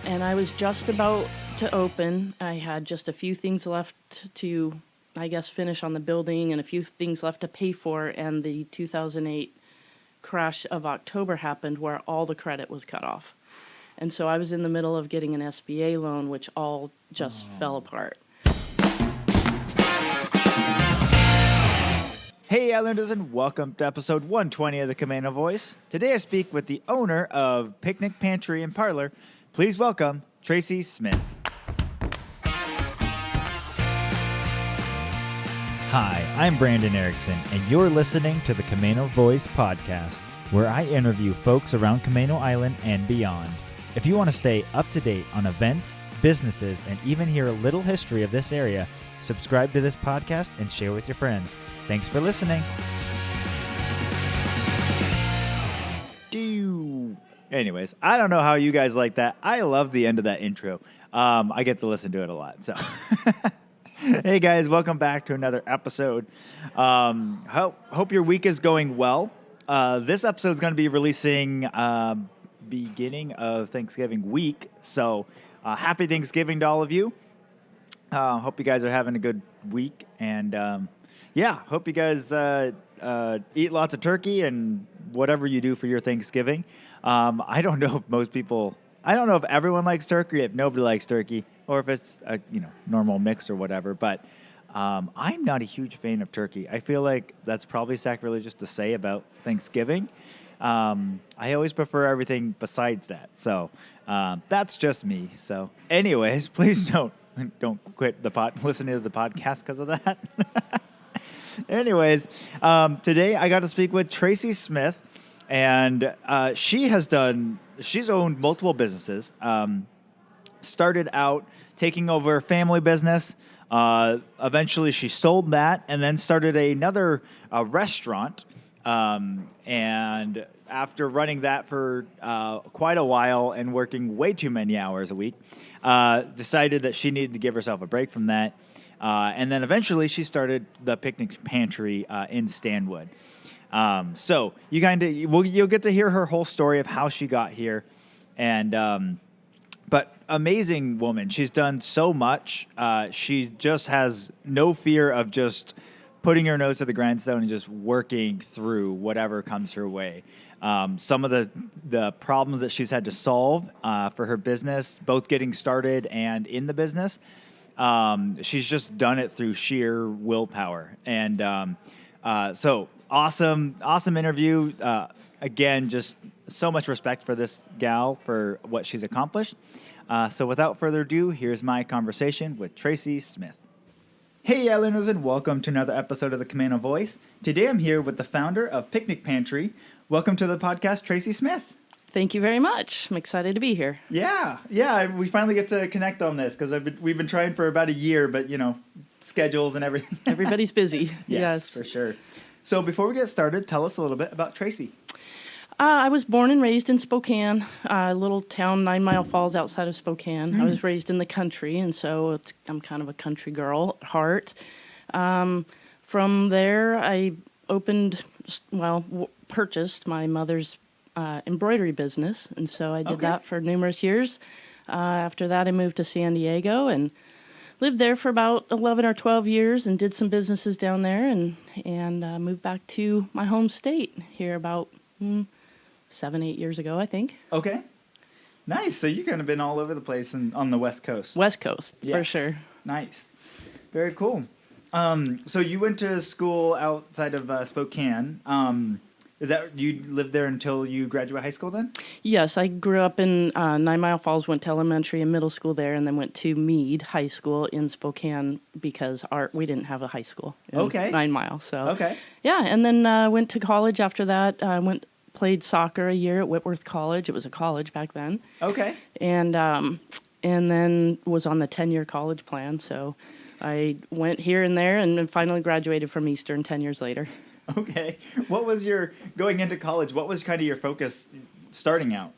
and I was just about to open. I had just a few things left to, I guess, finish on the building and a few things left to pay for, and the 2008 crash of October happened where all the credit was cut off. And so I was in the middle of getting an SBA loan, which all just fell apart. Hey Islanders, and welcome to episode 120 of the Camano Voice. Today I speak with the owner of Picnic Pantry and Parlor. Please welcome Traci Smith. Hi, I'm Brandon Erickson, and you're listening to the Camano Voice podcast, where I interview folks around Camano Island and beyond. If you want to stay up to date on events, businesses, and even hear a little history of this area, subscribe to this podcast and share with your friends. Thanks for listening. Anyways, I don't know how you guys like that. I love the end of that intro. I get to listen to it a lot. So, hey guys, welcome back to another episode. Hope your week is going well. This episode is going to be releasing beginning of Thanksgiving week. So, happy Thanksgiving to all of you. Hope you guys are having a good week, and hope you guys eat lots of turkey and whatever you do for your Thanksgiving. I don't know if everyone likes turkey, if nobody likes turkey, or if it's a normal mix or whatever. But I'm not a huge fan of turkey. I feel like that's probably sacrilegious to say about Thanksgiving. I always prefer everything besides that. So that's just me. So, anyways, please don't quit listening to the podcast because of that. Anyways, today I got to speak with Traci Smith, and she's owned multiple businesses. Started out taking over a family business. Eventually she sold that and then started another restaurant. And after running that for quite a while and working way too many hours a week, decided that she needed to give herself a break from that. And then eventually she started the Picnic Pantry in Stanwood. So you'll get to hear her whole story of how she got here. And but amazing woman. She's done so much. She just has no fear of just putting her nose to the grindstone and just working through whatever comes her way. Some of the problems that she's had to solve for her business, both getting started and in the business, she's just done it through sheer willpower. And so awesome interview. Again, just so much respect for this gal for what she's accomplished. So without further ado, here's my conversation with Traci Smith. Hey, Islanders, and welcome to another episode of the Camano Voice. Today I'm here with the founder of Picnic Pantry. Welcome to the podcast, Traci Smith. Thank you very much. I'm excited to be here. Yeah, we finally get to connect on this because we've been trying for about a year, but schedules and everything. Everybody's busy. Yes, for sure. So before we get started, tell us a little bit about Traci. I was born and raised in Spokane, a little town 9 Mile Falls outside of Spokane. I was raised in the country, and so I'm kind of a country girl at heart. From there, I purchased my mother's embroidery business, and so I did that for numerous years. After that, I moved to San Diego and lived there for about 11 or 12 years and did some businesses down there, and moved back to my home state here about 7-8 years ago, I think. Okay. Nice. So you've kind of been all over the place on the West Coast. West Coast, yes. For sure. Nice. Very cool. So you went to school outside of Spokane. Is that you lived there until you graduated high school then? Yes, I grew up in 9 Mile Falls, went to elementary and middle school there, and then went to Meade High School in Spokane because we didn't have a high school in 9 Mile. So yeah, and then went to college after that. Played soccer a year at Whitworth College. It was a college back then. Okay. And then was on the 10-year college plan. So I went here and there and finally graduated from Eastern 10 years later. Okay. What was going into college, what was kind of your focus starting out?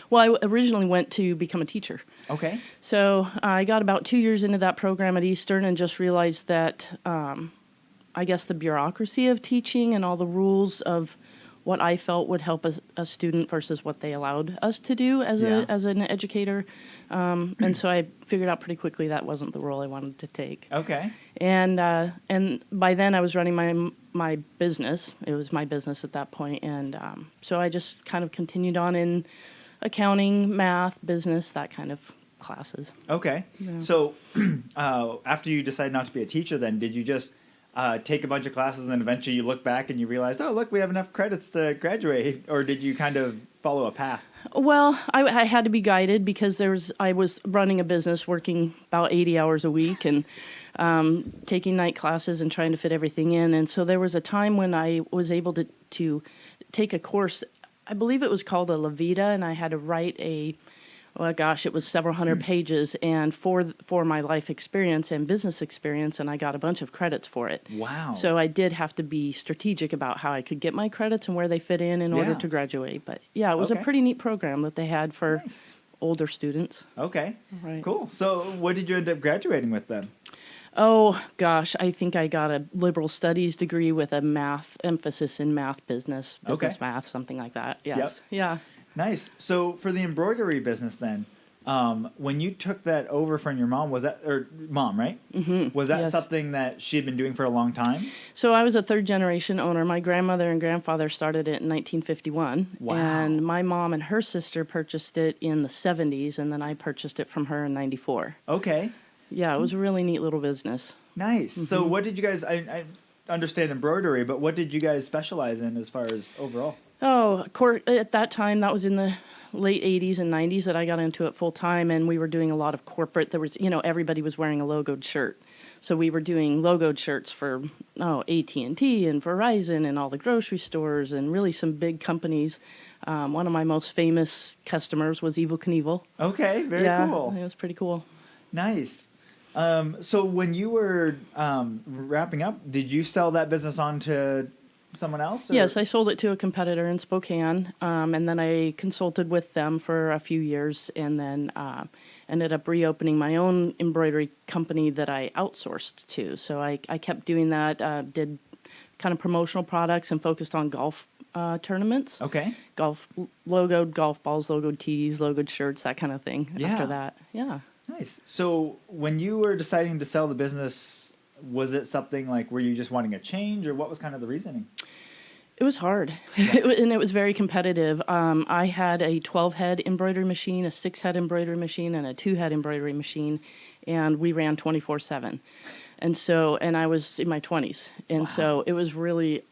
Well, I originally went to become a teacher. Okay. So I got about 2 years into that program at Eastern and just realized that I guess the bureaucracy of teaching and all the rules of what I felt would help a student versus what they allowed us to do as as an educator. And so I figured out pretty quickly that wasn't the role I wanted to take. Okay. And by then I was running my business. It was my business at that point, and so I just kind of continued on in accounting, math, business, that kind of classes. Okay. Yeah. So after you decided not to be a teacher, then did you just take a bunch of classes and then eventually you look back and you realized, oh, look, we have enough credits to graduate? Or did you kind of follow a path? Well, I had to be guided because I was running a business, working about 80 hours a week and taking night classes and trying to fit everything in. And so there was a time when I was able to take a course. I believe it was called a La Vida, and I had to write it was several hundred pages, and for my life experience and business experience, and I got a bunch of credits for it. Wow. So I did have to be strategic about how I could get my credits and where they fit in order to graduate. But yeah, it was a pretty neat program that they had for older students. Okay. Right. Cool. So what did you end up graduating with then? Oh, gosh, I think I got a liberal studies degree with a emphasis in business math, something like that. Yes. Yep. Yeah. Nice. So for the embroidery business then, when you took that over from your mom, mom, right? Mm-hmm. Was that something that she had been doing for a long time? So I was a third generation owner. My grandmother and grandfather started it in 1951. Wow. And my mom and her sister purchased it in the 70s, and then I purchased it from her in 94. Okay. Yeah, it was a really neat little business. Nice. Mm-hmm. So what did you guys, I understand embroidery, but what did you guys specialize in as far as overall? Oh, at that time, that was in the late 80s and 90s that I got into it full time, and we were doing a lot of corporate. There was, everybody was wearing a logoed shirt. So we were doing logoed shirts for AT&T and Verizon and all the grocery stores and really some big companies. One of my most famous customers was Evel Knievel. Okay, very cool. It was pretty cool. Nice. So when you were wrapping up, did you sell that business on to someone else? Or? Yes, I sold it to a competitor in Spokane, and then I consulted with them for a few years, and then ended up reopening my own embroidery company that I outsourced to. So I kept doing that, did kind of promotional products and focused on golf tournaments. Okay. Logoed golf balls, logoed tees, logoed shirts, that kind of thing. Yeah. After that, yeah. Nice. So when you were deciding to sell the business, was it something like, were you just wanting a change, or what was kind of the reasoning? It was hard, and it was very competitive. I had a 12-head embroidery machine, a 6-head embroidery machine, and a 2-head embroidery machine, and we ran 24/7. And I was in my 20s, and so it was really,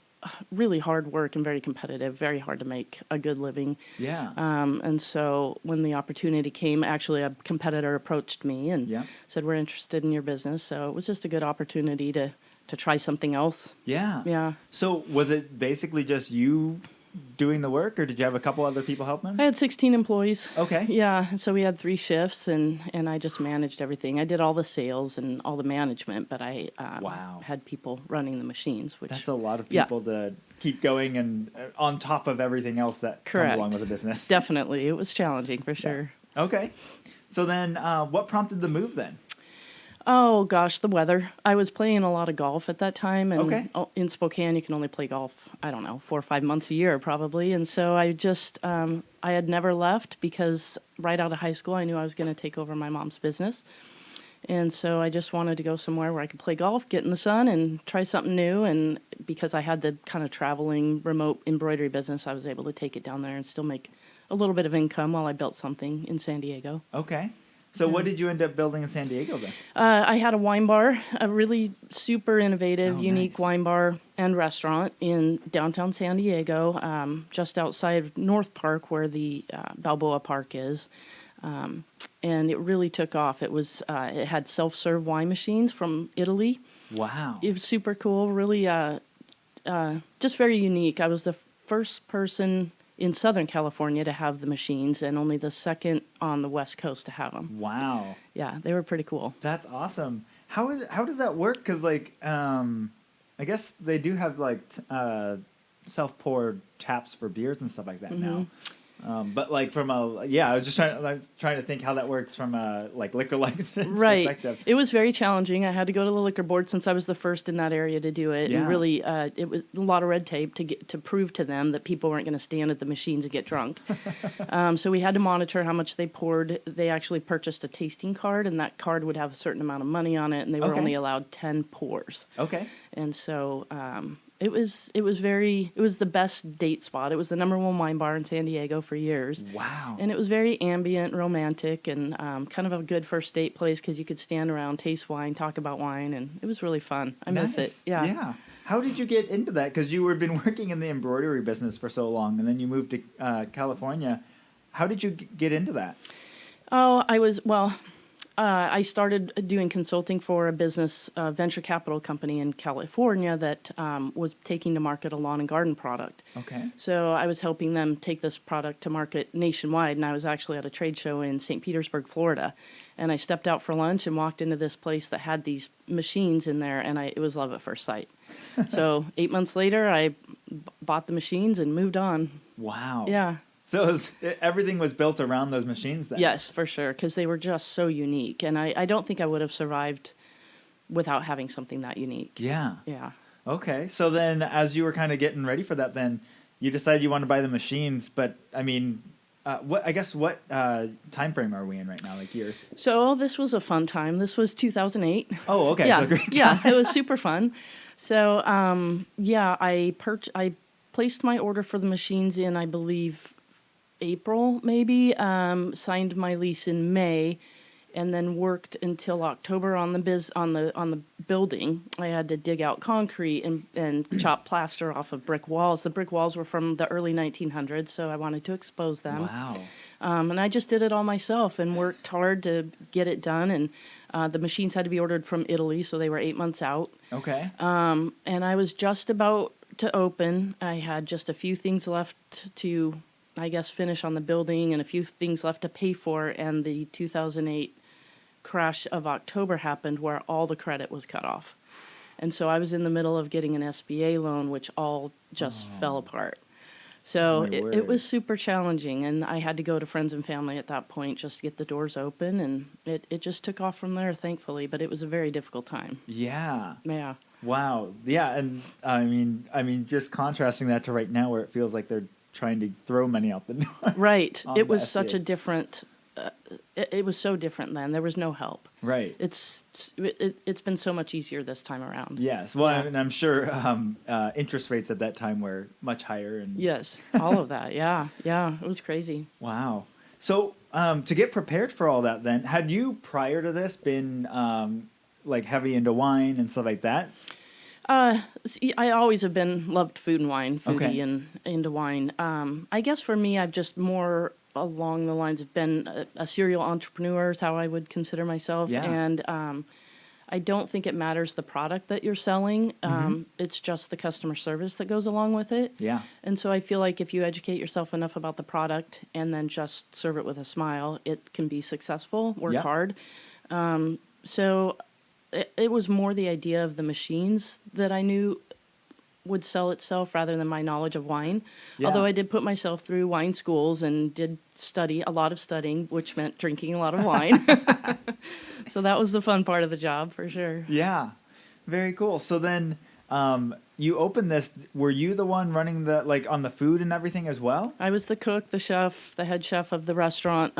really hard work and very competitive, very hard to make a good living. Yeah. And so when the opportunity came, actually a competitor approached me and said, we're interested in your business. So it was just a good opportunity to try something else. Yeah. Yeah. So was it basically just you doing the work, or did you have a couple other people helping? I had 16 employees. Okay. Yeah. So we had 3 shifts, and I just managed everything. I did all the sales and all the management, but I had people running the machines. That's a lot of people to keep going and on top of everything else that comes along with a business. Definitely. It was challenging for sure. Okay. So then what prompted the move then? Oh, gosh, the weather. I was playing a lot of golf at that time. And in Spokane, you can only play golf, 4 or 5 months a year probably. And so I just, I had never left because right out of high school, I knew I was going to take over my mom's business. And so I just wanted to go somewhere where I could play golf, get in the sun, and try something new. And because I had the kind of traveling remote embroidery business, I was able to take it down there and still make a little bit of income while I built something in San Diego. Okay. So what did you end up building in San Diego then? I had a wine bar, a really super innovative, unique wine bar and restaurant in downtown San Diego, just outside North Park where the Balboa Park is. And it really took off. It had self-serve wine machines from Italy. Wow. It was super cool, really just very unique. I was the first person in Southern California to have the machines, and only the second on the West Coast to have them. Wow. Yeah, they were pretty cool. That's awesome. How does that work? Because I guess they do have self-poured taps for beers and stuff like that now. But like I was just trying to think how that works from a like liquor license Right. perspective. It was very challenging. I had to go to the liquor board since I was the first in that area to do it. Yeah. And really, it was a lot of red tape to prove to them that people weren't going to stand at the machines and get drunk. So we had to monitor how much they poured. They actually purchased a tasting card, and that card would have a certain amount of money on it, and they were Okay. only allowed 10 pours. Okay. And so it was the best date spot. It was the #1 wine bar in San Diego for years. Wow. And it was very ambient, romantic, and kind of a good first date place because you could stand around, taste wine, talk about wine, and it was really fun. I miss it. Yeah. Yeah. How did you get into that? Because you had been working in the embroidery business for so long, and then you moved to California. How did you get into that? Oh, I started doing consulting for a business venture capital company in California that was taking to market a lawn and garden product. Okay. So I was helping them take this product to market nationwide, and I was actually at a trade show in St. Petersburg, Florida. And I stepped out for lunch and walked into this place that had these machines in there, and it was love at first sight. So 8 months later, I bought the machines and moved on. Wow. Yeah. So everything was built around those machines then? Yes, for sure, because they were just so unique. And I don't think I would have survived without having something that unique. Yeah. Yeah. Okay. So then as you were kind of getting ready for that, then you decided you wanted to buy the machines. But, I mean, what time frame are we in right now, like years? So this was a fun time. This was 2008. Oh, okay. Yeah, So great time. yeah, it was super fun. So, I placed my order for the machines in, I believe, April, maybe. Signed my lease in May, and then worked until October on the building. I had to dig out concrete and chop plaster off of brick walls. The brick walls were from the early 1900s, so I wanted to expose them. Wow. And I just did it all myself and worked hard to get it done. And the machines had to be ordered from Italy, so they were 8 months out. Okay. And I was just about to open. I had just a few things left to, I guess, finish on the building and a few things left to pay for. And the 2008 crash of October happened where all the credit was cut off. And so I was in the middle of getting an SBA loan, which all just fell apart. So it was super challenging, and I had to go to friends and family at that point just to get the doors open, and it just took off from there, thankfully, but it was a very difficult time. Yeah. Yeah. Wow. Yeah, and I mean, just contrasting that to right now where it feels like they're trying to throw money out the door. Right. on It the was such a SBAs. different, it was so different then. There was no help. Right. It's been so much easier this time around. Yes. Well, Yeah. and I'm sure interest rates at that time were much higher. And Yes, all of that. Yeah, yeah, it was crazy. Wow. So to get prepared for all that, then had you prior to this been like heavy into wine and stuff like that? See, I always have loved food and wine, foodie Okay. and into wine. I guess for me, I've just more along the lines of been a serial entrepreneur is how I would consider myself. Yeah. And I don't think it matters the product that you're selling. It's just the customer service that goes along with it. Yeah. And so I feel like if you educate yourself enough about the product and then just serve it with a smile, it can be successful, work Yeah. hard. So it was more the idea of the machines that I knew would sell itself rather than my knowledge of wine. Yeah. Although I did put myself through wine schools and did a lot of studying, which meant drinking a lot of wine. So that was the fun part of the job for sure. Yeah. Very cool. So then you opened this. Were you the one running on the food and everything as well? I was the cook, the chef, the head chef of the restaurant.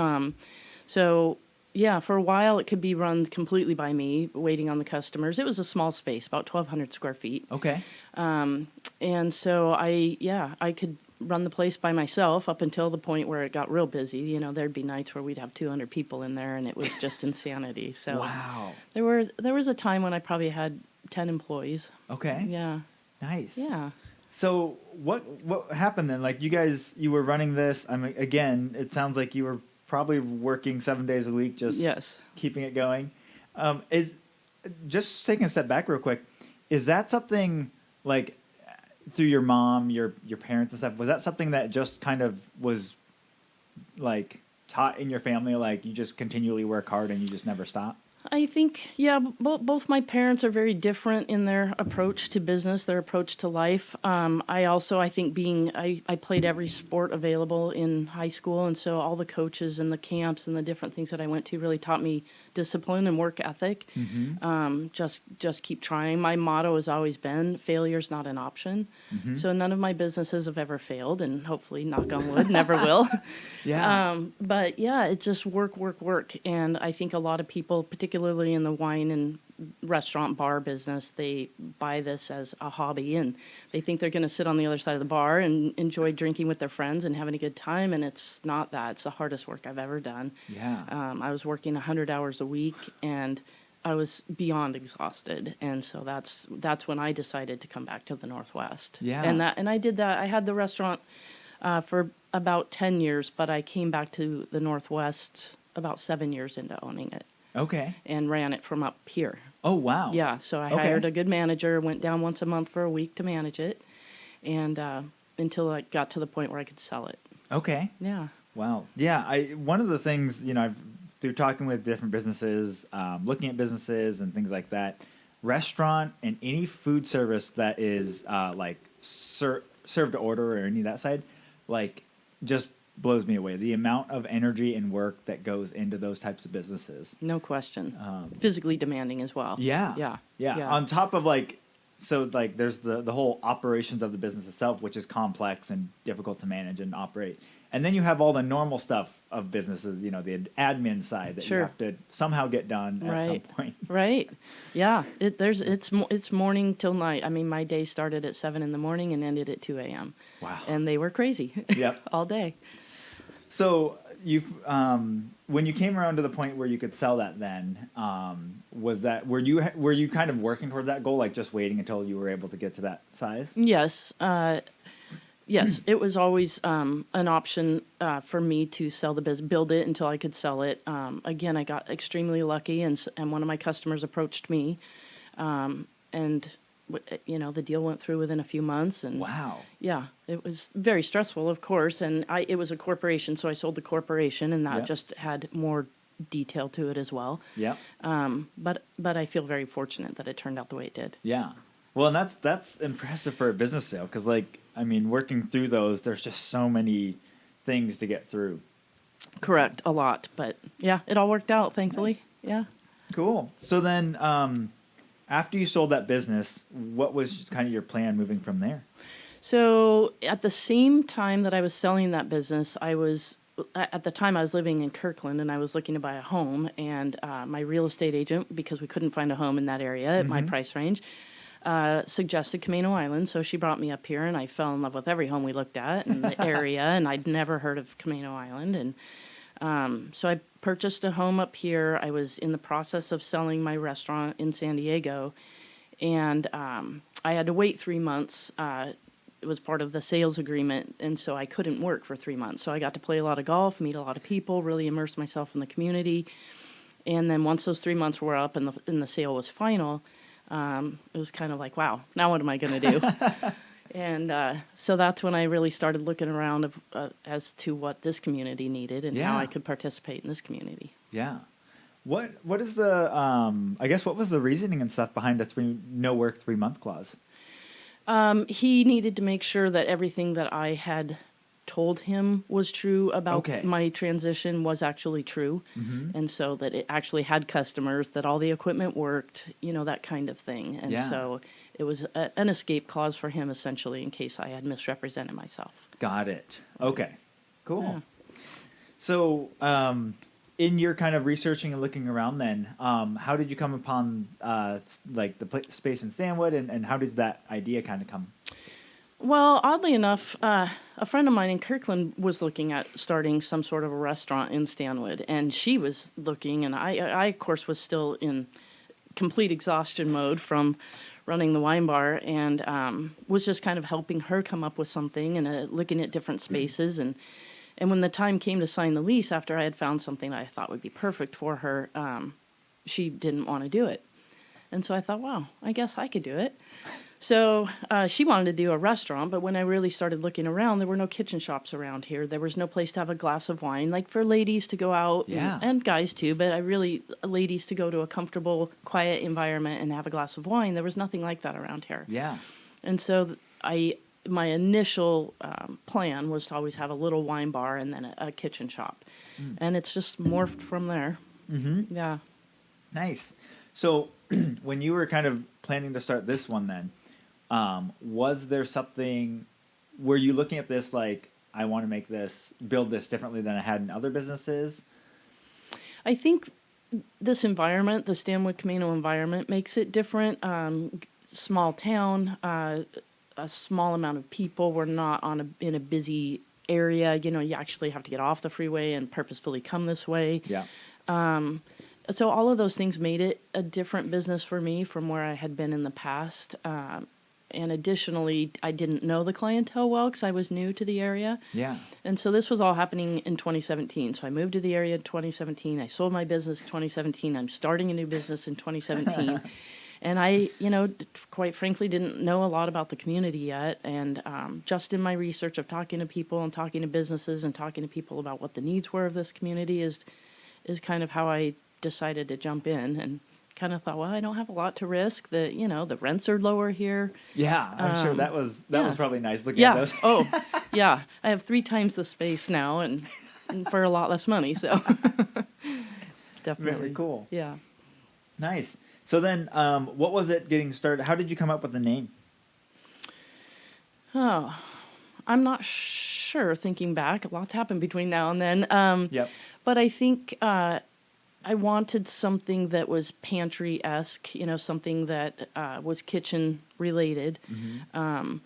So yeah, for a while it could be run completely by me, waiting on the customers. It was a small space, about 1,200 square feet. Okay. And so I could run the place by myself up until the point where it got real busy. You know, there'd be nights where we'd have 200 people in there and it was just insanity. So Wow. there was a time when I probably had 10 employees. Okay. Yeah. Nice. Yeah. So what happened then? Like you were running this. I mean, again, it sounds like you were probably working 7 days a week, just Yes. keeping it going. Is just taking a step back real quick. Is that something like through your mom, your parents and stuff? Was that something that just kind of was like taught in your family? Like you just continually work hard and you just never stop? I think, yeah, both my parents are very different in their approach to business, their approach to life. I think I played every sport available in high school. And so all the coaches and the camps and the different things that I went to really taught me discipline and work ethic. Just keep trying. My motto has always been failure's not an option. So none of my businesses have ever failed, and hopefully, knock on wood, never will. But yeah, it's just work. And I think a lot of people, particularly in the wine and restaurant bar business, they buy this as a hobby, and they think they're going to sit on the other side of the bar and enjoy drinking with their friends and having a good time. And it's not that. It's the hardest work I've ever done. I was working 100 hours a week, and I was beyond exhausted. And so that's when I decided to come back to the Northwest. And I did that. I had the restaurant for about 10 years, but I came back to the Northwest about 7 years into owning it. Okay. And ran it from up here. Oh, wow. Yeah, so I hired a good manager, went down once a month for a week to manage it, and until I got to the point where I could sell it. Okay. Yeah. Wow. Yeah, one of the things, through talking with different businesses, looking at businesses and things like that, restaurant and any food service that is served to order or any of that side, just blows me away. The amount of energy and work that goes into those types of businesses. No question. Physically demanding as well. Yeah. On top of there's the whole operations of the business itself, which is complex and difficult to manage and operate. And then you have all the normal stuff of businesses, the admin side that you have to somehow get done at some point. Right. Yeah. It's morning till night. I mean, my day started at 7 a.m. and ended at 2 a.m. Wow. And they were crazy. Yep. All day. So when you came around to the point where you could sell that, then were you kind of working toward that goal, just waiting until you were able to get to that size? Yes. Yes, it was always an option for me to sell the business, build it until I could sell it. Again, I got extremely lucky, and one of my customers approached me, and the deal went through within a few months. And wow, yeah, it was very stressful, of course. And it was a corporation, so I sold the corporation, and that just had more detail to it as well. Yeah. But I feel very fortunate that it turned out the way it did. Yeah. Well, and that's impressive for a business sale, because working through those, there's just so many things to get through. Correct, a lot, but yeah, it all worked out, thankfully. Nice. Yeah. Cool. So then, after you sold that business, what was kind of your plan moving from there? So at the same time that I was selling that business, at the time I was living in Kirkland, and I was looking to buy a home, and my real estate agent, because we couldn't find a home in that area at my price range, suggested Camano Island. So she brought me up here, and I fell in love with every home we looked at in the area, and I'd never heard of Camano Island. And so I purchased a home up here. I was in the process of selling my restaurant in San Diego, and I had to wait 3 months. It was part of the sales agreement, and so I couldn't work for 3 months. So I got to play a lot of golf, meet a lot of people, really immerse myself in the community. And then once those 3 months were up and the sale was final, it was kind of like, wow, now what am I going to do? And so that's when I really started looking around as to what this community needed and how I could participate in this community. Yeah. What is the, what was the reasoning and stuff behind a no work 3 month clause? He needed to make sure that everything that I had told him was true about my transition was actually true. And so that it actually had customers, that all the equipment worked, that kind of thing. And so it was an escape clause for him, essentially, in case I had misrepresented myself. Got it. Okay. Cool. Yeah. So, in your kind of researching and looking around then, how did you come upon the space in Stanwood, and how did that idea kind of come? Well, oddly enough, a friend of mine in Kirkland was looking at starting some sort of a restaurant in Stanwood, and she was looking, and I of course, was still in complete exhaustion mode from running the wine bar, and was just kind of helping her come up with something and looking at different spaces. And when the time came to sign the lease, after I had found something that I thought would be perfect for her, she didn't want to do it. And so I thought, wow, I guess I could do it. So she wanted to do a restaurant, but when I really started looking around, there were no kitchen shops around here. There was no place to have a glass of wine, like for ladies to go out Yeah. and guys too, but ladies to go to a comfortable, quiet environment and have a glass of wine. There was nothing like that around here. Yeah. And so my initial plan was to always have a little wine bar and then a kitchen shop. And it's just morphed from there. Mm-hmm. Yeah. Nice. So when you were kind of planning to start this one then, was there something, were you looking at this like, I want to build this differently than I had in other businesses? I think this environment, the Stanwood Camano environment, makes it different. Small town, a small amount of people. We're not in a busy area. You know, you actually have to get off the freeway and purposefully come this way. Yeah. So all of those things made it a different business for me from where I had been in the past. And additionally, I didn't know the clientele well because I was new to the area. Yeah. And so this was all happening in 2017. So I moved to the area in 2017. I sold my business in 2017. I'm starting a new business in 2017. And I, quite frankly, didn't know a lot about the community yet. And just in my research of talking to people and talking to businesses and talking to people about what the needs were of this community is kind of how I decided to jump in and kind of thought, well, I don't have a lot to risk. The rents are lower here. Yeah, I'm sure that was probably nice looking Yeah. at those. Oh, yeah. I have 3 times the space now and for a lot less money. So definitely. Very cool. Yeah. Nice. So then, what was it getting started? How did you come up with the name? Oh, I'm not sure. Thinking back, lots happened between now and then. Yep. But I think I wanted something that was pantry-esque, something that was kitchen related, and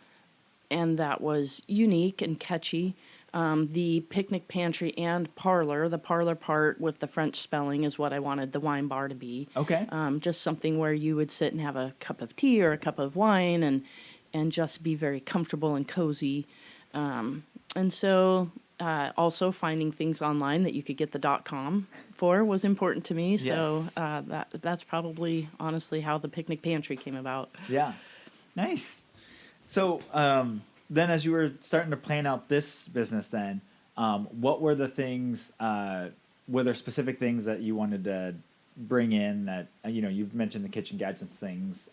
that was unique and catchy. The Picnic Pantry and Parlor, the Parlor part with the French spelling is what I wanted the wine bar to be. Okay. Just something where you would sit and have a cup of tea or a cup of wine and just be very comfortable and cozy. And so also finding things online that you could get the .com for was important to me. So Yes. that's probably honestly how the Picnic Pantry came about. Yeah. Nice. So then as you were starting to plan out this business then, what were the things, were there specific things that you wanted to bring in that, you've mentioned the kitchen gadgets things.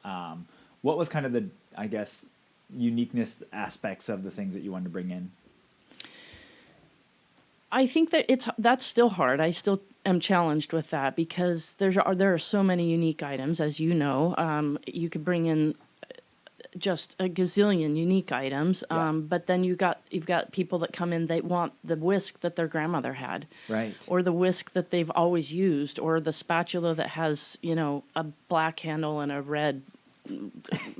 What was kind of the, I guess, uniqueness aspects of the things that you wanted to bring in? I think that that's still hard. I still am challenged with that because there are so many unique items, as you know. You could bring in just a gazillion unique items, but then you've got people that come in, they want the whisk that their grandmother had, right, or the whisk that they've always used, or the spatula that has a black handle and a red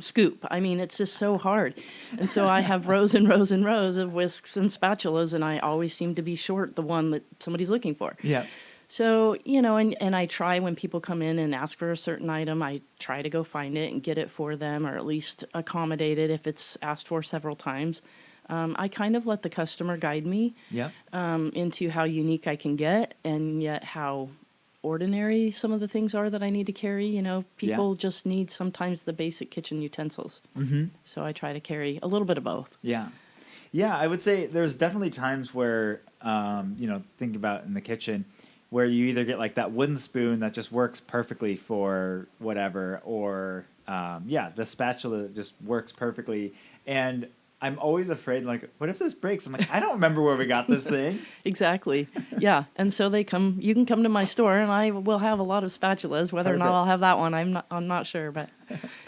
scoop. I mean, it's just so hard. And so I have rows and rows and rows of whisks and spatulas, and I always seem to be short the one that somebody's looking for. Yeah. So, and I try when people come in and ask for a certain item, I try to go find it and get it for them, or at least accommodate it if it's asked for several times. I kind of let the customer guide me into how unique I can get, and yet how ordinary some of the things are that I need to carry. People just need sometimes the basic kitchen utensils. Mm-hmm. So I try to carry a little bit of both. Yeah. Yeah, I would say there's definitely times where, think about in the kitchen, where you either get like that wooden spoon that just works perfectly for whatever, or, the spatula just works perfectly. And I'm always afraid, like, what if this breaks? I'm like, I don't remember where we got this thing. Exactly. Yeah. And so you can come to my store and I will have a lot of spatulas. Whether or not I'll have that one, I'm not sure, but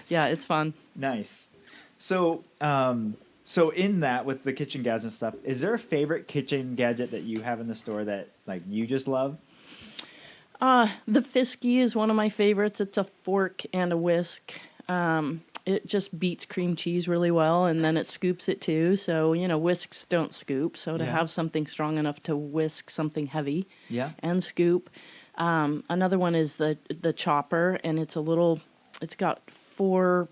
yeah, it's fun. Nice. So, in that, with the kitchen gadgets and stuff, is there a favorite kitchen gadget that you have in the store that like you just love? The Fisky is one of my favorites. It's a fork and a whisk. It just beats cream cheese really well, and then it scoops it too. So, whisks don't scoop. So to have something strong enough to whisk something heavy and scoop. Another one is the chopper, and it's got 4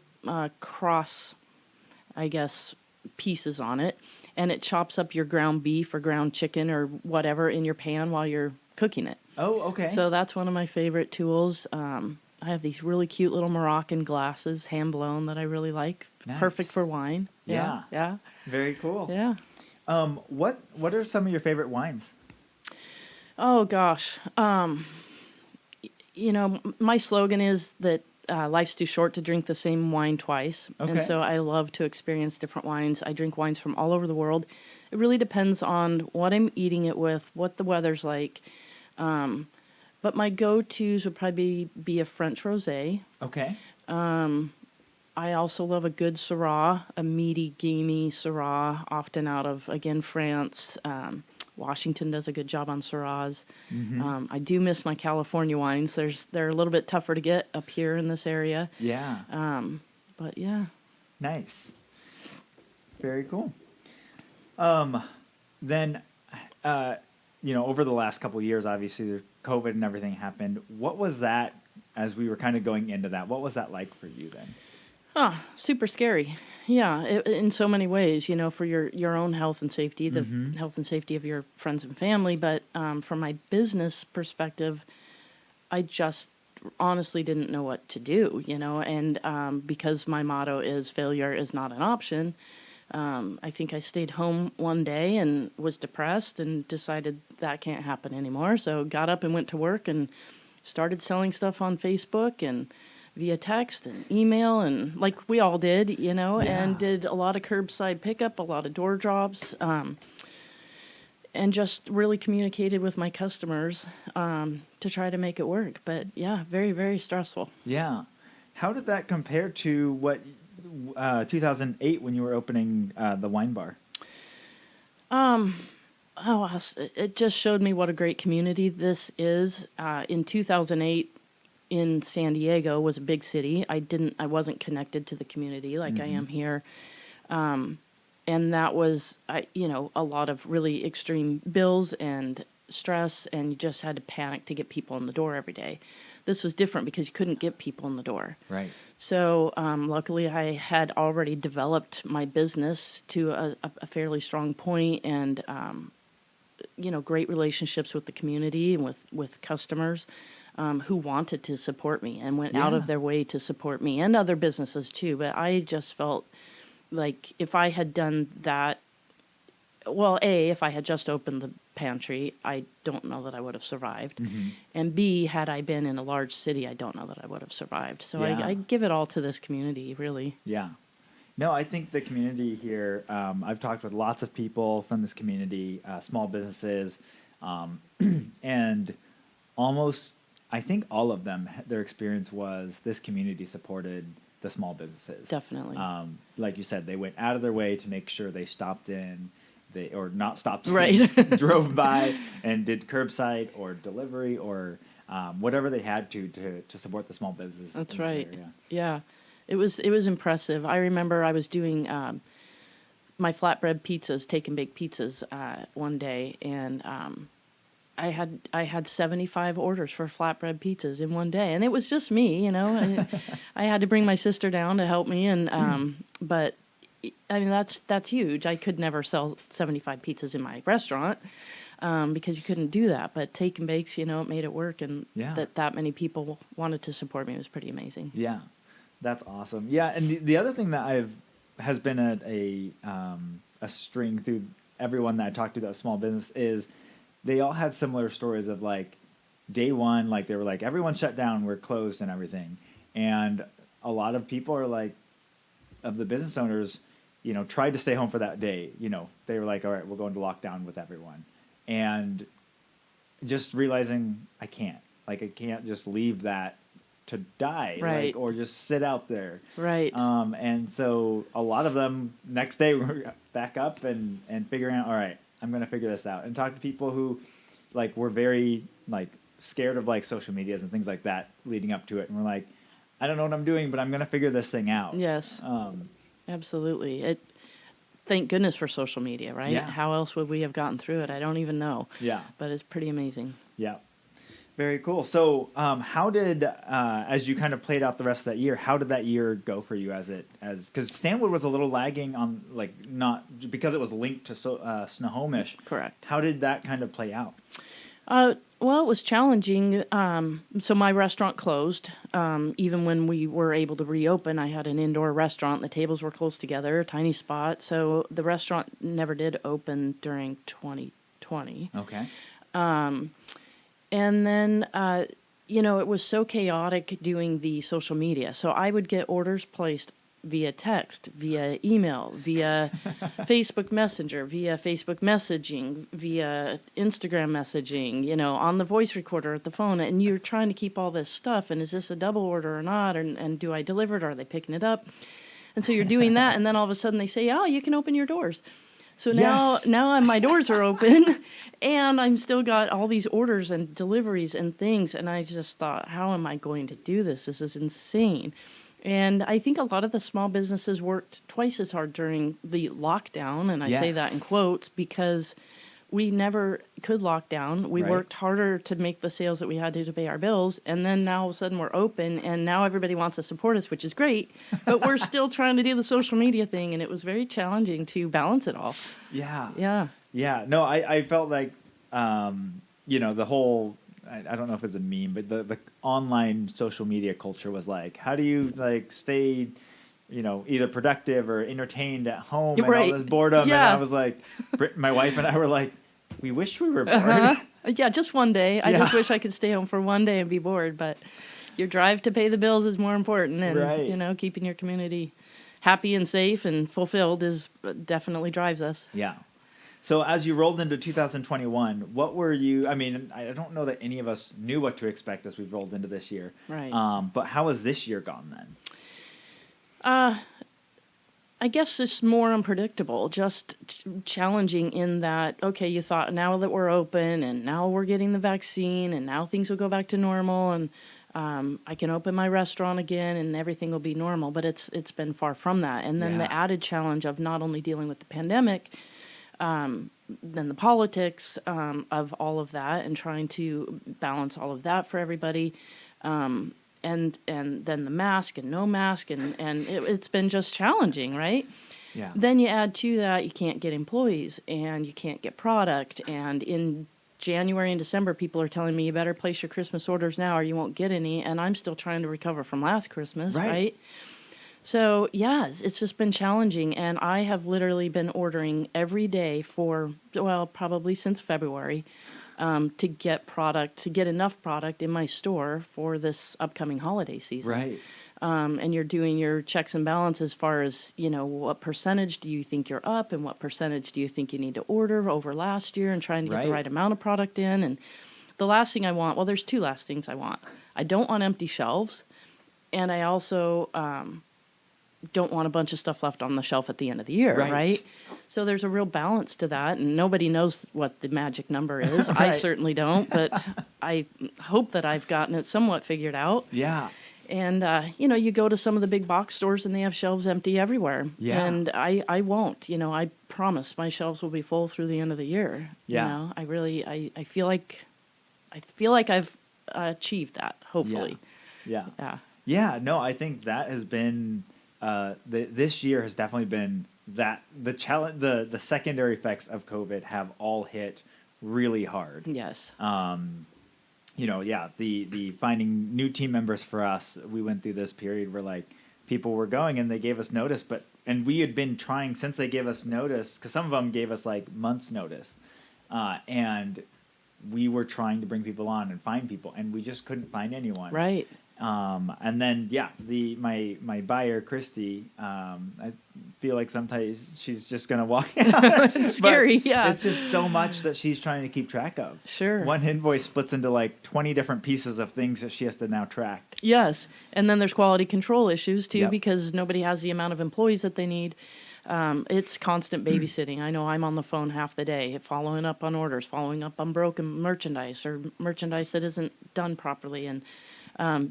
cross, I guess, pieces on it, and it chops up your ground beef or ground chicken or whatever in your pan while you're cooking it. Oh, okay. So that's one of my favorite tools. I have these really cute little Moroccan glasses, hand blown, that I really like. Nice. Perfect for wine. Yeah. Yeah. Very cool. Yeah. What are some of your favorite wines? Oh gosh. My slogan is that life's too short to drink the same wine twice. Okay. And so I love to experience different wines. I drink wines from all over the world. It really depends on what I'm eating it with, what the weather's like. But my go-tos would probably be a French rosé. Okay. I also love a good Syrah, a meaty, gamey Syrah, often out of, again, France. Washington does a good job on Syrahs. Mm-hmm. I do miss my California wines. They're a little bit tougher to get up here in this area. Yeah. But yeah. Nice. Very cool. Then, over the last couple of years, obviously, COVID and everything happened. What was that, as we were kind of going into that, what was that like for you then? Super scary. Yeah, in so many ways, for your own health and safety, the health and safety of your friends and family. But from my business perspective, I just honestly didn't know what to do, and because my motto is failure is not an option, I think I stayed home one day and was depressed and decided that can't happen anymore. So got up and went to work and started selling stuff on Facebook and via text and email, and like we all did, and did a lot of curbside pickup, a lot of door drops, and just really communicated with my customers to try to make it work. But yeah, very, very stressful. Yeah. How did that compare to what 2008 when you were opening the wine bar? It just showed me what a great community this is. In 2008, in San Diego was a big city. I wasn't connected to the community like I am here. And that was, a lot of really extreme bills and stress, and you just had to panic to get people in the door every day. This was different because you couldn't get people in the door. Right. So luckily I had already developed my business to a fairly strong point, and, great relationships with the community and with customers. Who wanted to support me and went out of their way to support me, and other businesses too. But I just felt like if I had done that, if I had just opened the pantry, I don't know that I would have survived. Mm-hmm. And B, had I been in a large city, I don't know that I would have survived. So I give it all to this community, really. Yeah. No, I think the community here, I've talked with lots of people from this community, small businesses, and almost, I think all of them, their experience was this community supported the small businesses. Definitely. Like you said, they went out of their way to make sure they stopped in, or not stopped in, right. drove by and did curbside or delivery or whatever they had to support the small business. That's right. Yeah. It was impressive. I remember I was doing my flatbread pizzas, take and bake pizzas one day, and I had 75 orders for flatbread pizzas in one day, and it was just me, I had to bring my sister down to help me, and but I mean that's huge. I could never sell 75 pizzas in my restaurant because you couldn't do that. But take and bakes, it made it work, and that many people wanted to support me was pretty amazing. Yeah, that's awesome. Yeah, and the other thing that has been a string through everyone that I talked to that small business is, they all had similar stories of like day one, like they were like, everyone shut down, we're closed and everything. And a lot of people are like, of the business owners, tried to stay home for that day. They were like, all right, we're going to lockdown with everyone. And just realizing I can't just leave that to die, right. Or just sit out there. Right. And so a lot of them next day were back up and figuring out, all right, I'm going to figure this out, and talk to people who were very scared of social medias and things like that leading up to it. And we're like, I don't know what I'm doing, but I'm going to figure this thing out. Yes. Absolutely. Thank goodness for social media, right? Yeah. How else would we have gotten through it? I don't even know. Yeah. But it's pretty amazing. Yeah. Very cool. So, how did, as you kind of played out the rest of that year, how did that year go for you because Stanwood was a little lagging on, not, because it was linked to Snohomish. Correct. How did that kind of play out? Well, it was challenging. So my restaurant closed. Even when we were able to reopen, I had an indoor restaurant. The tables were close together, a tiny spot. So the restaurant never did open during 2020. Okay. And then, it was so chaotic doing the social media. So I would get orders placed via text, via email, via Facebook Messenger, via Facebook messaging, via Instagram messaging, on the voice recorder at the phone. And you're trying to keep all this stuff. And is this a double order or not? And do I deliver it? Or are they picking it up? And so you're doing that. And then all of a sudden they say, oh, you can open your doors. So now my doors are open and I'm still got all these orders and deliveries and things. And I just thought, how am I going to do this? This is insane. And I think a lot of the small businesses worked twice as hard during the lockdown. And I say that in quotes because we never could lock down. We worked harder to make the sales that we had to pay our bills. And then now all of a sudden we're open and now everybody wants to support us, which is great. But we're still trying to do the social media thing. And it was very challenging to balance it all. Yeah. Yeah. Yeah. No, I felt like, the whole, I don't know if it's a meme, but the online social media culture was like, how do you stay, either productive or entertained at home and all this boredom. Yeah. And I was like, my wife and I were like, we wish we were bored. Yeah, just one day. I just wish I could stay home for one day and be bored. But your drive to pay the bills is more important. And, keeping your community happy and safe and fulfilled definitely drives us. Yeah. So as you rolled into 2021, what were you, I don't know that any of us knew what to expect as we rolled into this year. Right. But how has this year gone then? I guess it's more unpredictable, just challenging in that, okay, you thought now that we're open and now we're getting the vaccine and now things will go back to normal and I can open my restaurant again and everything will be normal, but it's been far from that. And then the added challenge of not only dealing with the pandemic, then the politics of all of that and trying to balance all of that for everybody. And then the mask and no mask, and it's been just challenging, right? Yeah. Then you add to that, you can't get employees, and you can't get product, and in January and December, people are telling me, you better place your Christmas orders now or you won't get any, and I'm still trying to recover from last Christmas, right? So, it's just been challenging, and I have literally been ordering every day for, probably since February, to get enough product in my store for this upcoming holiday season. Right. And you're doing your checks and balances as far as, what percentage do you think you're up and what percentage do you think you need to order over last year and trying to get the right amount of product in. And the last thing I want, there's two last things I want. I don't want empty shelves, and I also don't want a bunch of stuff left on the shelf at the end of the year, right? So there's a real balance to that, and nobody knows what the magic number is. I certainly don't, but I hope that I've gotten it somewhat figured out. Yeah. And, you go to some of the big box stores and they have shelves empty everywhere. Yeah. And I won't. I promise my shelves will be full through the end of the year. Yeah. I really, I feel like I've achieved that, hopefully. Yeah. Yeah. Yeah. No, I think that has been... this year has definitely been that the challenge, the secondary effects of COVID have all hit really hard. Yes. The finding new team members for us, we went through this period where people were going and they gave us notice, and we had been trying since they gave us notice, because some of them gave us months notice, and we were trying to bring people on and find people, and we just couldn't find anyone. Right. And then, my buyer, Christy, I feel like sometimes she's just going to walk out. It's scary, yeah. It's just so much that she's trying to keep track of. Sure. One invoice splits into 20 different pieces of things that she has to now track. Yes. And then there's quality control issues, too, because nobody has the amount of employees that they need. It's constant babysitting. I know I'm on the phone half the day, following up on orders, following up on broken merchandise or merchandise that isn't done properly, and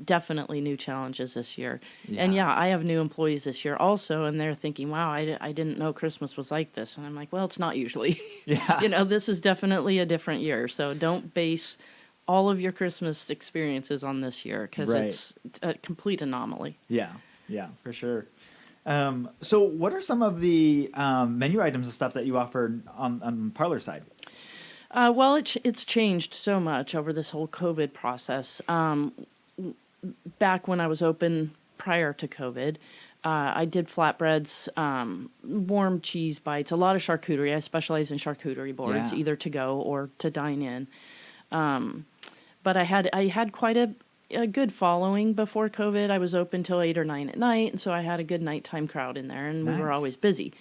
definitely new challenges this year. Yeah. And I have new employees this year also, and they're thinking, wow, I didn't know Christmas was like this. And I'm like, well, it's not usually. Yeah. This is definitely a different year. So don't base all of your Christmas experiences on this year, because it's a complete anomaly. Yeah, for sure. So what are some of the menu items and stuff that you offer on Parlor side? Well, it's changed so much over this whole COVID process. Back when I was open prior to COVID, I did flatbreads, warm cheese bites, a lot of charcuterie. I specialize in charcuterie boards, Yeah. either to go or to dine in. But I had quite a good following before COVID. I was open till 8 or 9 at night, and so I had a good nighttime crowd in there, and we were Nice. always busy.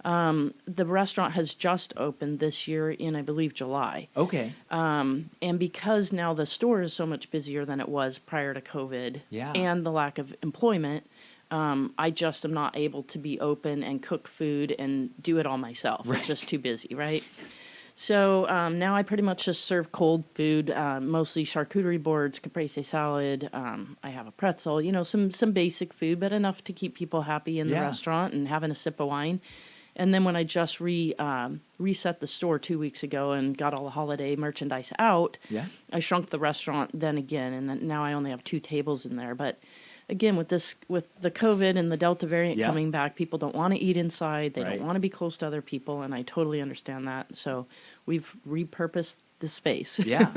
The restaurant has just opened this year in, I believe, July. Okay. And because now the store is so much busier than it was prior to COVID Yeah. and the lack of employment, I just am not able to be open and cook food and do it all myself. Right. It's just too busy, right? So now I pretty much just serve cold food, mostly charcuterie boards, caprese salad. I have a pretzel, some basic food, but enough to keep people happy in the Yeah. restaurant and having a sip of wine. And then when I just reset the store 2 weeks ago and got all the holiday merchandise out, Yeah. I shrunk the restaurant then again, and then now I only have 2 tables in there. But again, with the COVID and the Delta variant Yeah. coming back, people don't want to eat inside. They Right. don't want to be close to other people, and I totally understand that. So we've repurposed the space. Yeah.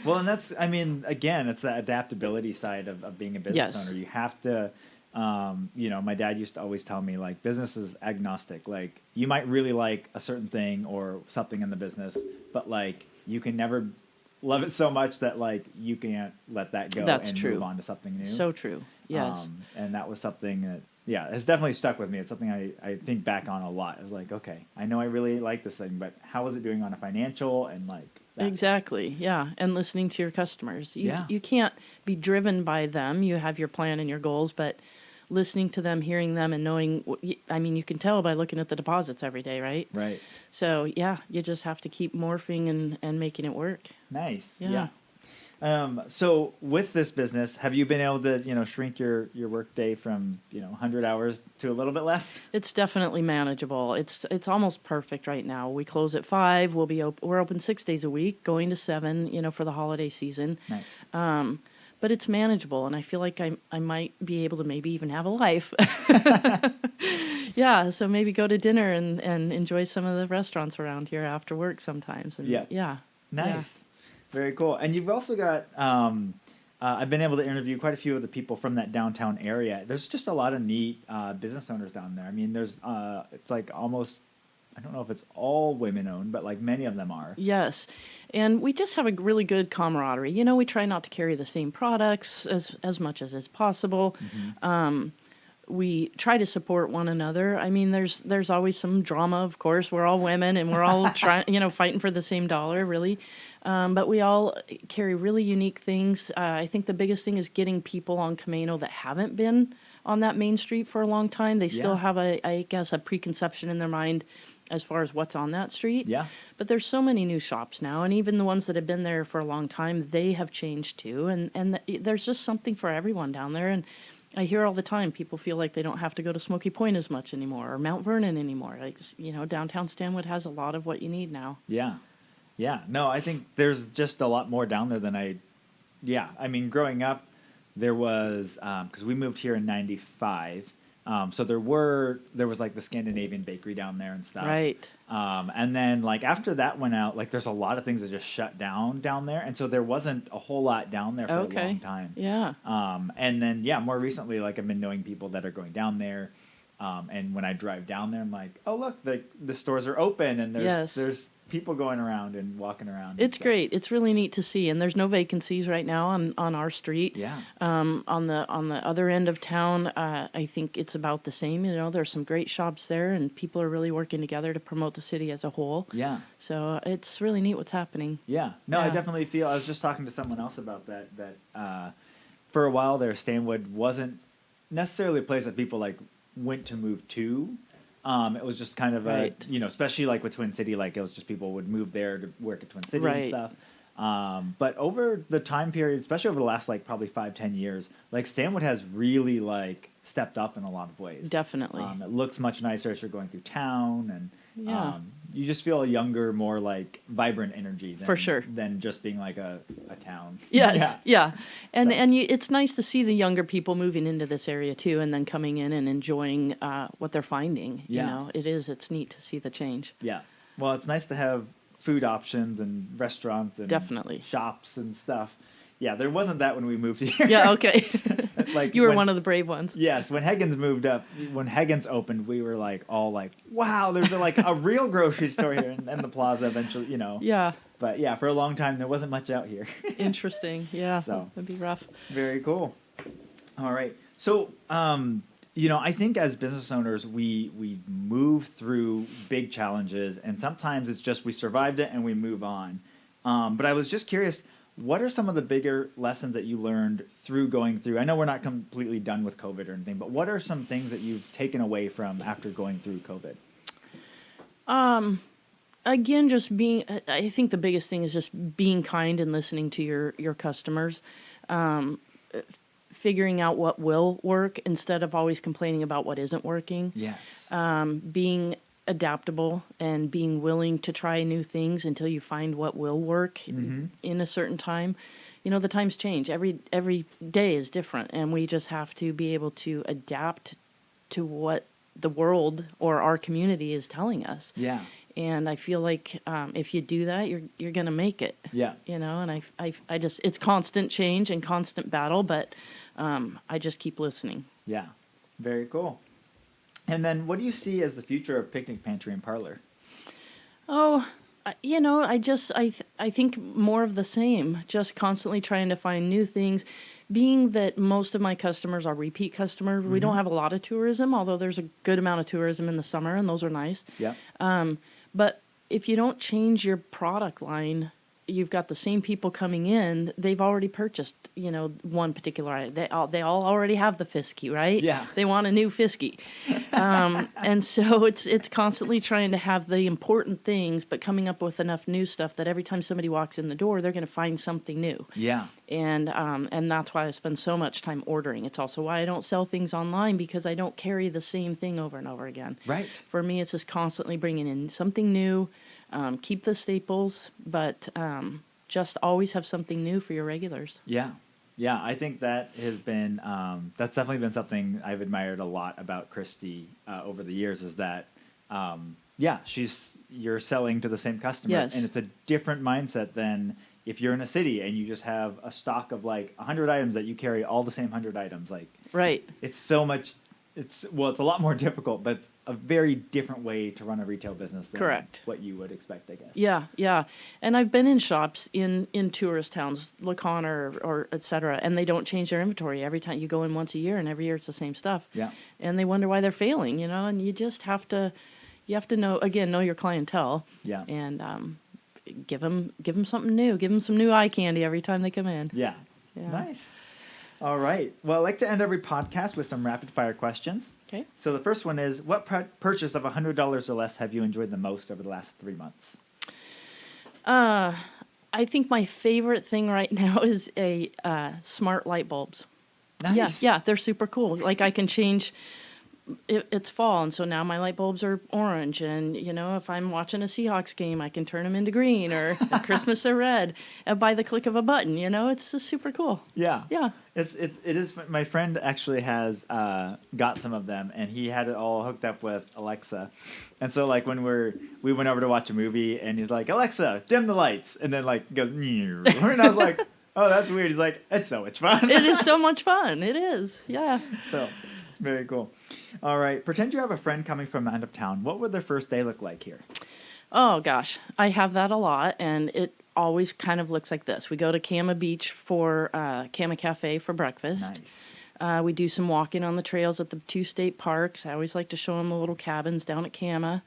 Well, and that's, I mean, again, it's the adaptability side of being a business Yes. owner. You have to, my dad used to always tell me, like, business is agnostic. Like, you might really like a certain thing or something in the business, but, like, you can never love it so much that, like, you can't let that go That's and true. move on to something new. So true. Yes. And that was something that, yeah, has definitely stuck with me. It's something I think back on a lot. I was like, okay, I know I really like this thing, but how is it doing on a financial and, like, that? Exactly. Yeah. And listening to your customers. Yeah. You can't be driven by them. You have your plan and your goals, but listening to them, hearing them, and knowing, I mean, you can tell by looking at the deposits every day, right? Right. So, yeah, you just have to keep morphing and making it work. Nice. Yeah. So with this business, have you been able to, shrink your work day from, 100 hours to a little bit less? It's definitely manageable. It's almost perfect right now. We close at 5. We're open 6 days a week, going to 7, for the holiday season. Nice. But it's manageable, and I feel like I might be able to maybe even have a life. Yeah, so maybe go to dinner and enjoy some of the restaurants around here after work sometimes. And Yeah. Nice. Yeah. Very cool. And you've also got, I've been able to interview quite a few of the people from that downtown area. There's just a lot of neat business owners down there. I mean, there's, it's like almost, I don't know if it's all women owned, but like many of them are. Yes. And we just have a really good camaraderie. We try not to carry the same products as much as is possible. Mm-hmm. We try to support one another. I mean, there's always some drama, of course. We're all women, and we're all trying, fighting for the same dollar, really. But we all carry really unique things. I think the biggest thing is getting people on Camano that haven't been on that main street for a long time. They still have I guess, a preconception in their mind as far as what's on that street. Yeah. But there's so many new shops now, and even the ones that have been there for a long time, they have changed too. And there's just something for everyone down there. And I hear all the time people feel like they don't have to go to Smoky Point as much anymore or Mount Vernon anymore. Like, downtown Stanwood has a lot of what you need now. Yeah. Yeah. No, I think there's just a lot more down there than I mean, growing up, there was, because we moved here in 95. So there was like the Scandinavian bakery down there and stuff. Right. And then like after that went out, like there's a lot of things that just shut down there. And so there wasn't a whole lot down there for a long time. Yeah. And then, more recently, like I've been knowing people that are going down there. And when I drive down there, I'm like, oh, look, the stores are open and there's people going around and walking around. It's great. It's really neat to see. And there's no vacancies right now on our street. Yeah. On the other end of town, I think it's about the same. There's some great shops there, and people are really working together to promote the city as a whole. Yeah. So it's really neat what's happening. Yeah. No, I Yeah. definitely feel, I was just talking to someone else about that for a while there, Stanwood wasn't necessarily a place that people like went to move to. It was just kind of Right. especially like with Twin City, like it was just people would move there to work at Twin City and Right. stuff. But over the time period, especially over the last like probably 5-10 years, like Stanwood has really like stepped up in a lot of ways. Definitely. It looks much nicer as you're going through town, and Yeah. you just feel a younger, more like vibrant energy than, For sure. than just being like a town. Yes, yeah. And So- it's nice to see the younger people moving into this area too, and then coming in and enjoying what they're finding. Yeah. It's neat to see the change. Yeah. Well, it's nice to have food options and restaurants and Definitely. shops and stuff. Yeah, there wasn't that when we moved here. Yeah, okay. Like You were one of the brave ones. Yes, when Higgins opened, we were like all like, wow, there's a real grocery store here, and the plaza eventually, Yeah. But yeah, for a long time there wasn't much out here. Interesting. Yeah. So. That'd be rough. Very cool. All right. So, I think as business owners, we move through big challenges, and sometimes it's just we survived it and we move on. But I was just curious, what are some of the bigger lessons that you learned through going through? I know we're not completely done with COVID or anything, but what are some things that you've taken away from after going through COVID? Again, I think the biggest thing is just being kind and listening to your customers. Figuring out what will work instead of always complaining about what isn't working. Yes. Being adaptable and being willing to try new things until you find what will work in a certain time. The times change. Every day is different, and we just have to be able to adapt to what the world or our community is telling us. Yeah. And I feel like if you do that, you're going to make it. Yeah. And I just, it's constant change and constant battle, but I just keep listening. Yeah. Very cool. And then what do you see as the future of Picnic Pantry and Parlor? Oh, I think more of the same, just constantly trying to find new things. Being that most of my customers are repeat customers, we don't have a lot of tourism, although there's a good amount of tourism in the summer, and those are nice. Yeah. But if you don't change your product line, you've got the same people coming in. They've already purchased, one particular item. They all already have the Fisky, right? Yeah. They want a new Fisky. And so it's constantly trying to have the important things, but coming up with enough new stuff that every time somebody walks in the door, they're going to find something new. Yeah. And that's why I spend so much time ordering. It's also why I don't sell things online, because I don't carry the same thing over and over again. Right. For me, it's just constantly bringing in something new. Keep the staples, but just always have something new for your regulars. Yeah. Yeah, I think that has been, that's definitely been something I've admired a lot about Christy over the years, is that, you're selling to the same customers. Yes. And it's a different mindset than if you're in a city and you just have a stock of 100 items that you carry all the same 100 items. Right. It's so much, it's a lot more difficult, but it's a very different way to run a retail business than Correct. what you would expect, I guess. Yeah. And I've been in shops in tourist towns, Lacan or et cetera, and they don't change their inventory. Every time you go in once a year, and every year it's the same stuff. Yeah. And they wonder why they're failing, and you just have to know your clientele. Yeah. And give them something new. Give them some new eye candy every time they come in. Yeah. Nice. All right. Well, I like to end every podcast with some rapid fire questions. Okay. So the first one is, what purchase of $100 or less have you enjoyed the most over the last 3 months? I think my favorite thing right now is a smart light bulbs. Nice. Yeah, they're super cool. I can change. It's fall, and so now my light bulbs are orange. And if I'm watching a Seahawks game, I can turn them into green, or at Christmas they're red by the click of a button. It's just super cool. Yeah. Yeah. It is. My friend actually has got some of them, and he had it all hooked up with Alexa. And so when we went over to watch a movie, and he's like, Alexa, dim the lights, and then goes, and I was like, oh, that's weird. He's like, it's so much fun. It is so much fun. It is. Yeah. So very cool. All right. Pretend you have a friend coming from out of town. What would their first day look like here? Oh, gosh. I have that a lot, and it always kind of looks like this. We go to Cama Beach for Cama Cafe for breakfast. Nice. We do some walking on the trails at the 2 state parks. I always like to show them the little cabins down at Cama.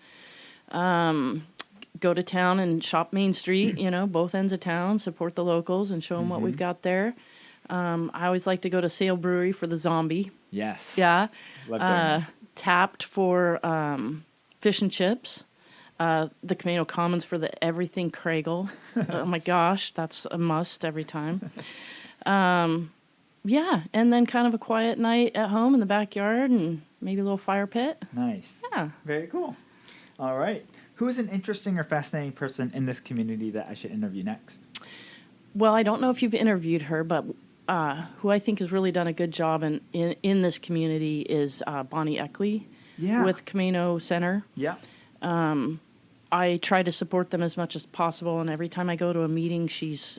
Go to town and shop Main Street, both ends of town, support the locals and show them what we've got there. I always like to go to Sail Brewery for the zombie. Yes. Yeah. Love going. Tapped for fish and chips. The Camano Commons for the everything Craigle. Oh my gosh, that's a must every time. Yeah, and then kind of a quiet night at home in the backyard and maybe a little fire pit. Nice. Yeah. Very cool. All right. Who is an interesting or fascinating person in this community that I should interview next? Well, I don't know if you've interviewed her, but who I think has really done a good job in this community is Bonnie Eckley Yeah. with Camano Center. Yeah. I try to support them as much as possible. And every time I go to a meeting, she's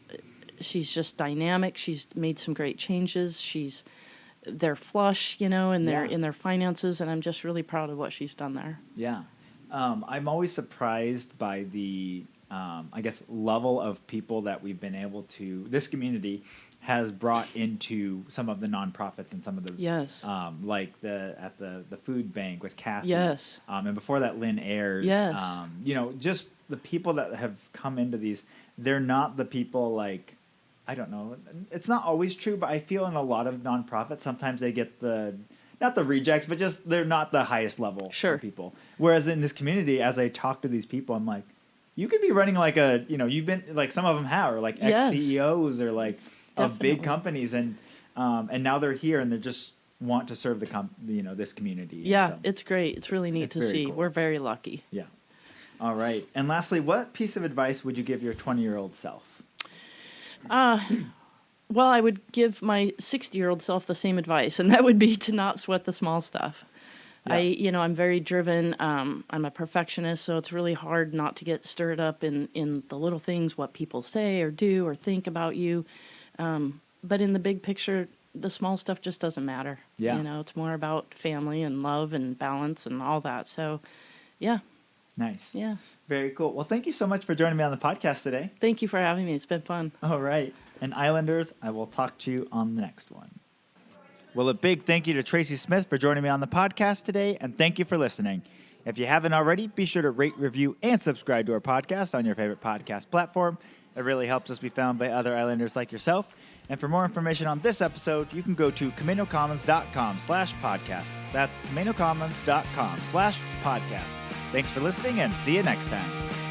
just dynamic. She's made some great changes. They're flush, in their finances, and I'm just really proud of what she's done there. Yeah. I'm always surprised by the, I guess, level of people that we've been able to, this community has brought into some of the nonprofits and some of the, yes, like at the food bank with Kathy. Yes. And before that, Lynn Ayers. Yes. Just the people that have come into these, they're not the people like, I don't know. It's not always true, but I feel in a lot of nonprofits, sometimes they get not the rejects, but just they're not the highest level Sure. of people. Whereas in this community, as I talk to these people, I'm like, you could be running like you've been like some of them have, or like Yes. ex-CEOs or like of big Definitely. companies, and now they're here and they just want to serve this community. Yeah, So, it's great. It's really neat It's to very see. cool. We're very lucky. yeah. All right. And lastly, what piece of advice would you give your 20-year-old self? Well, I would give my 60-year-old self the same advice, and that would be to not sweat the small stuff. Yeah. I'm very driven. I'm a perfectionist, so it's really hard not to get stirred up in the little things, what people say or do or think about you. But in the big picture, the small stuff just doesn't matter. Yeah. It's more about family and love and balance and all that. So, yeah. Nice. Yeah. Very cool. Well, thank you so much for joining me on the podcast today. Thank you for having me. It's been fun. All right. And Islanders, I will talk to you on the next one. Well, a big thank you to Traci Smith for joining me on the podcast today, and thank you for listening. If you haven't already, be sure to rate, review, and subscribe to our podcast on your favorite podcast platform. It really helps us be found by other Islanders like yourself. And for more information on this episode, you can go to CamanoCommons.com/podcast. That's CamanoCommons.com/podcast. Thanks for listening, and see you next time.